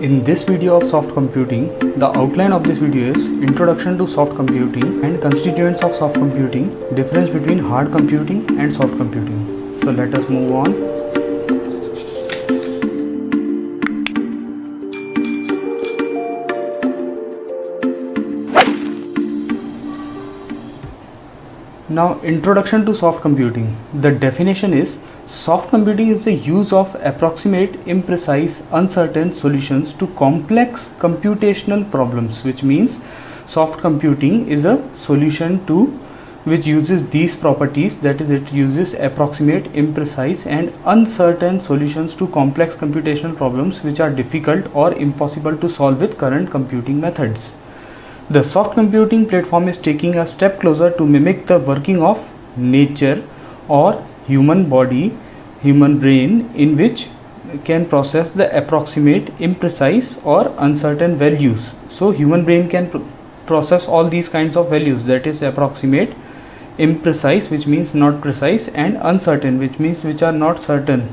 In this video of soft computing, the outline of this video is introduction to soft computing and constituents of soft computing, difference between hard computing and soft computing. So let us move on. Now, introduction to soft computing. The definition is soft computing is the use of approximate, imprecise, uncertain solutions to complex computational problems, which means soft computing is a solution to which uses these properties, that is, it uses approximate, imprecise and uncertain solutions to complex computational problems which are difficult or impossible to solve with current computing methods. The soft computing platform is taking a step closer to mimic the working of nature or human body, human brain, in which can process the approximate, imprecise or uncertain values. So human brain can process all these kinds of values, that is approximate, imprecise, which means not precise, and uncertain, which means which are not certain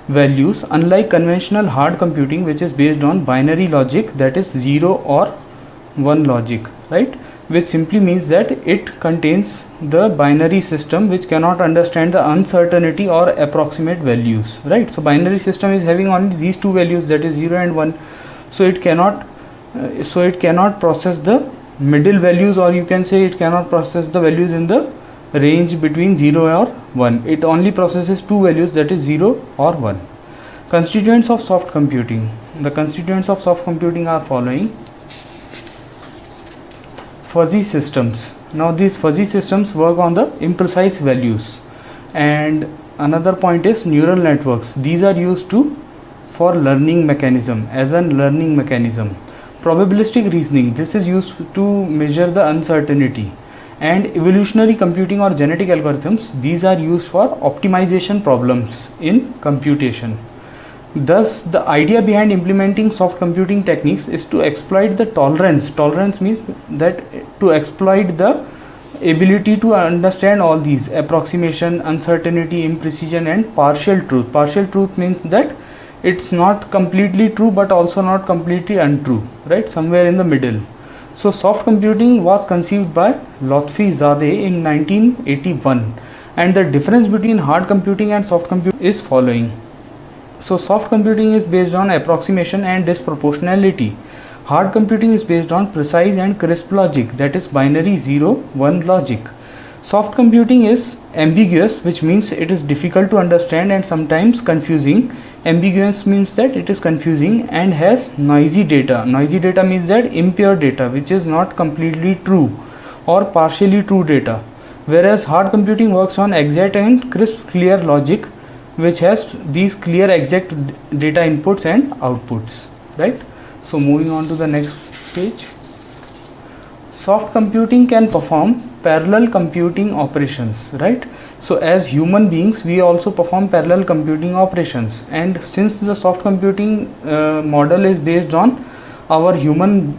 values, unlike conventional hard computing which is based on binary logic, that is 0 or 1 logic, right, which simply means that it contains the binary system which cannot understand the uncertainty or approximate values, right. So binary system is having only these two values, that is 0 and 1, so it cannot process the middle values, or you can say it cannot process the values in the range between 0 or 1. It only processes two values, that is 0 or 1. Constituents of soft computing. The constituents of soft computing are following. Fuzzy systems. Now these fuzzy systems work on the imprecise values, and another point is neural networks. These are used for learning mechanism, as a learning mechanism. Probabilistic reasoning. This is used to measure the uncertainty. And evolutionary computing or genetic algorithms. These are used for optimization problems in computation. Thus, the idea behind implementing soft computing techniques is to exploit the tolerance. Tolerance means that to exploit the ability to understand all these: approximation, uncertainty, imprecision and partial truth. Partial truth means that it's not completely true but also not completely untrue, right, somewhere in the middle. So soft computing was conceived by Lotfi-Zadeh in 1981, and the difference between hard computing and soft computing is following. So soft computing is based on approximation and disproportionality. Hard computing is based on precise and crisp logic, that is binary 0-1 logic. Soft computing is ambiguous, which means it is difficult to understand and sometimes confusing. Ambiguous means that it is confusing, and has noisy data. Noisy data means that impure data, which is not completely true or partially true data. Whereas hard computing works on exact and crisp clear logic, which has these clear exact data inputs and outputs, right. So moving on to the next page. Soft computing can perform parallel computing operations, right. So as human beings we also perform parallel computing operations, and since the soft computing model is based on our human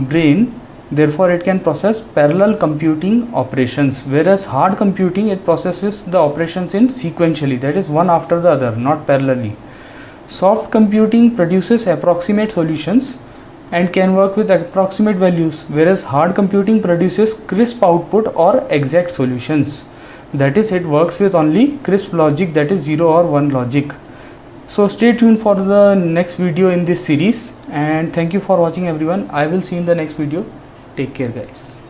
brain, therefore it can process parallel computing operations, whereas hard computing, it processes the operations in sequentially, that is one after the other, not parallelly. Soft computing produces approximate solutions and can work with approximate values, whereas hard computing produces crisp output or exact solutions, that is it works with only crisp logic, that is 0 or 1 logic. So stay tuned for the next video in this series, and thank you for watching everyone. I will see you in the next video. Take care guys.